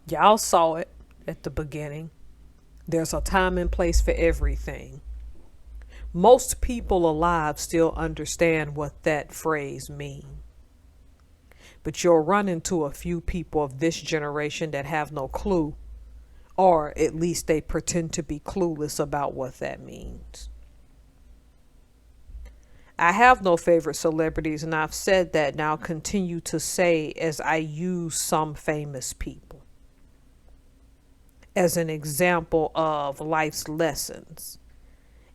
Y'all saw it at the beginning. There's a time and place for everything. Most people alive still understand what that phrase means. But you'll run into a few people of this generation that have no clue, or at least they pretend to be clueless about what that means. I have no favorite celebrities, and I've said that, and I'll continue to say as I use some famous people as an example of life's lessons.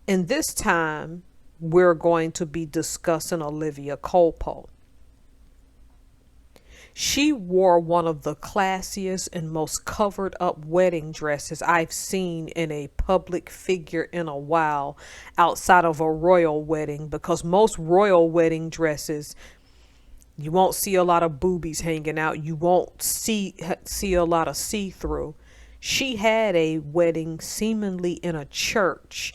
In this time, we're going to be discussing Olivia Culpo. She wore one of the classiest and most covered up wedding dresses I've seen in a public figure in a while outside of a royal wedding, because most royal wedding dresses, you won't see a lot of boobies hanging out. You won't see a lot of see-through. She had a wedding seemingly in a church.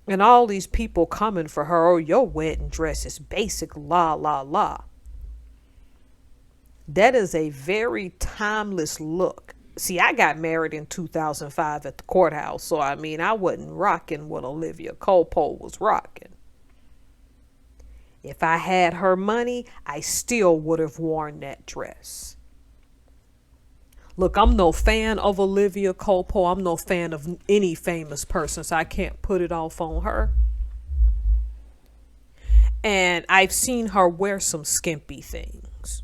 And all these people coming for her, oh, your wedding dress is basic, la, la, la. That is a very timeless look. See, I got married in 2005 at the courthouse, so I mean, I wasn't rocking what Olivia Culpo was rocking. If I had her money, I still would have worn that dress. Look, I'm no fan of Olivia Culpo. I'm no fan of any famous person, so I can't put it off on her. And I've seen her wear some skimpy things.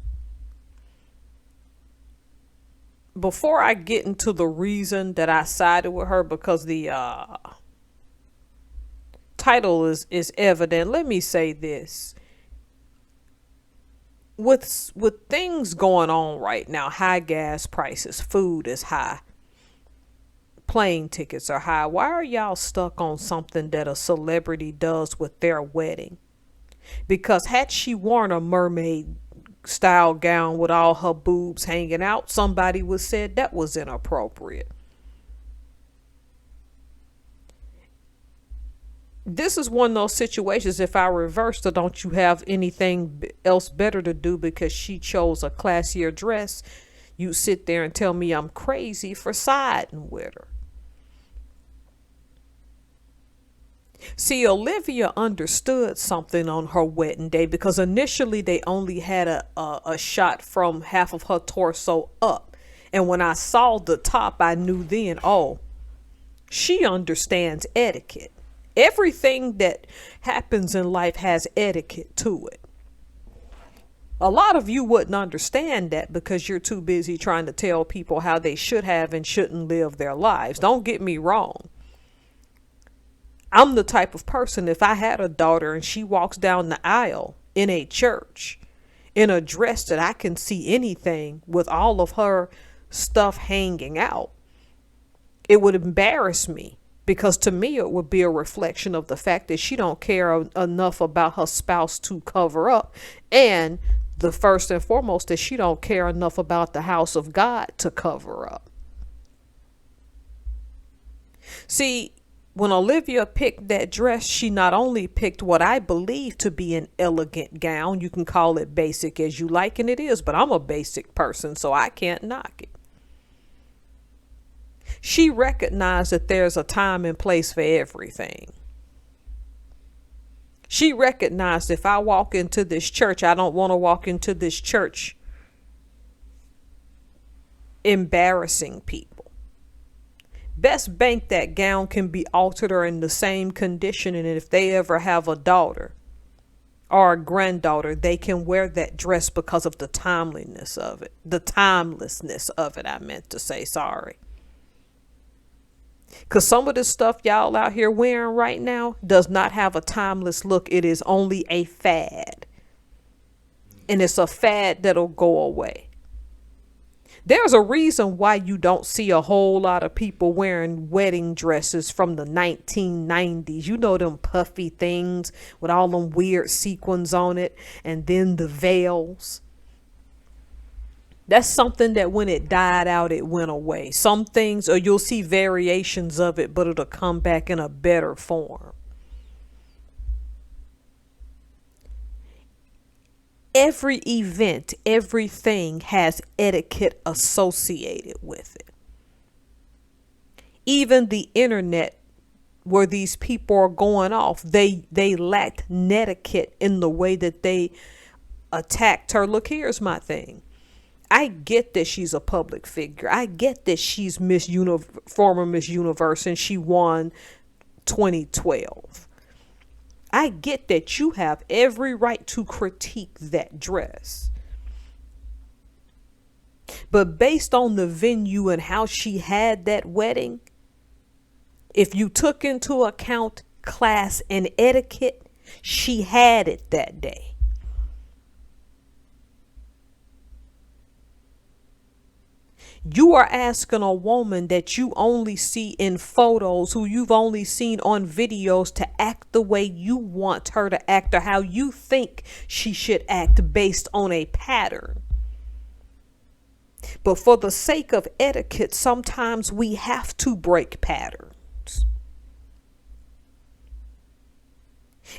Before I get into the reason that I sided with her, because the title is evident, let me say this. With things going on right now, high gas prices, food is high, plane tickets are high. Why are y'all stuck on something that a celebrity does with their wedding? Because had she worn a mermaid style gown with all her boobs hanging out, somebody would said that was inappropriate. This is one of those situations, if I reversed her, don't you have anything else better to do because she chose a classier dress? You sit there and tell me I'm crazy for siding with her. See, Olivia understood something on her wedding day, because initially they only had a shot from half of her torso up. And when I saw the top, I knew then, oh, she understands etiquette. Everything that happens in life has etiquette to it. A lot of you wouldn't understand that because you're too busy trying to tell people how they should have and shouldn't live their lives. Don't get me wrong. I'm the type of person, if I had a daughter and she walks down the aisle in a church in a dress that I can see anything with all of her stuff hanging out, it would embarrass me. Because to me, it would be a reflection of the fact that she don't care enough about her spouse to cover up. And the first and foremost, that she don't care enough about the house of God to cover up. See, When Olivia picked that dress, she not only picked what I believe to be an elegant gown. You can call it basic as you like, and it is, but I'm a basic person, so I can't knock it. She recognized that there's a time and place for everything. She recognized if I walk into this church, I don't want to walk into this church embarrassing people. Best bank that gown can be altered or in the same condition, and if they ever have a daughter or a granddaughter, they can wear that dress because of the timeliness of it. The timelessness of it, I meant to say, sorry. Because some of the stuff y'all out here wearing right now does not have a timeless look. It is only a fad. And it's a fad that'll go away. There's a reason why you don't see a whole lot of people wearing wedding dresses from the 1990s. You know, them puffy things with all them weird sequins on it, and then the veils. That's something that when it died out, it went away. Some things, or you'll see variations of it, but it'll come back in a better form. Every event, everything has etiquette associated with it. Even the internet, where these people are going off, they lacked netiquette in the way that they attacked her. Look, here's my thing. I get that she's a public figure. I get that she's former Miss Universe, and she won 2012. I get that you have every right to critique that dress. But based on the venue and how she had that wedding, if you took into account class and etiquette, she had it that day. You are asking a woman that you only see in photos, who you've only seen on videos, to act the way you want her to act or how you think she should act based on a pattern. But for the sake of etiquette, sometimes we have to break patterns.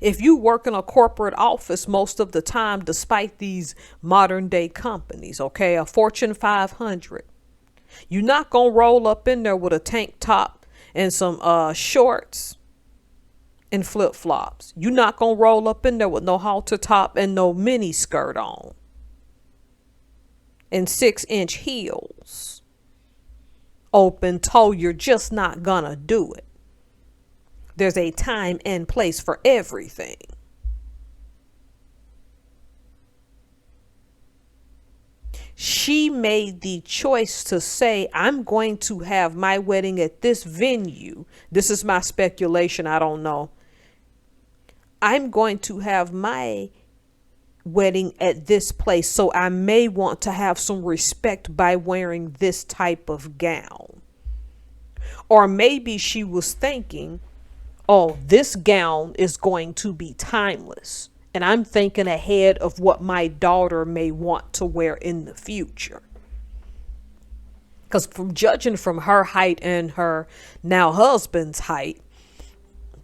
If you work in a corporate office most of the time, despite these modern day companies, okay, a Fortune 500, you're not going to roll up in there with a tank top and some shorts and flip-flops. You're not going to roll up in there with no halter top and no mini skirt on and 6-inch heels, open toe. You're just not going to do it. There's a time and place for everything. She made the choice to say, I'm going to have my wedding at this venue. This is my speculation. I don't know. I'm going to have my wedding at this place, so I may want to have some respect by wearing this type of gown. Or maybe she was thinking, oh, this gown is going to be timeless. And I'm thinking ahead of what my daughter may want to wear in the future. Because from judging from her height and her now husband's height,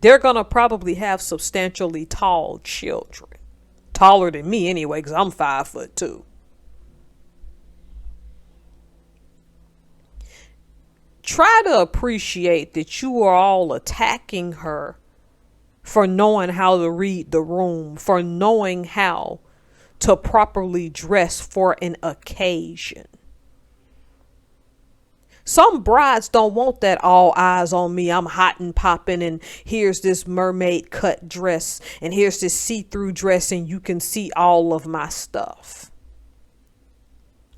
they're going to probably have substantially tall children. Taller than me anyway, because I'm 5'2". Try to appreciate that you are all attacking her for knowing how to read the room, for knowing how to properly dress for an occasion. Some brides don't want that all eyes on me, I'm hot and popping, and here's this mermaid cut dress, and here's this see-through dress, and you can see all of my stuff.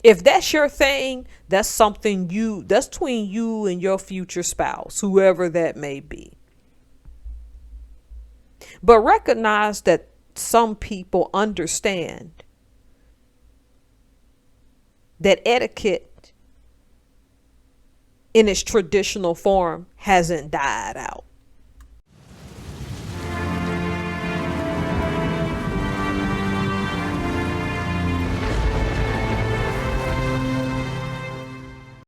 If that's your thing, that's something that's between you and your future spouse, whoever that may be. But recognize that some people understand that etiquette in its traditional form hasn't died out.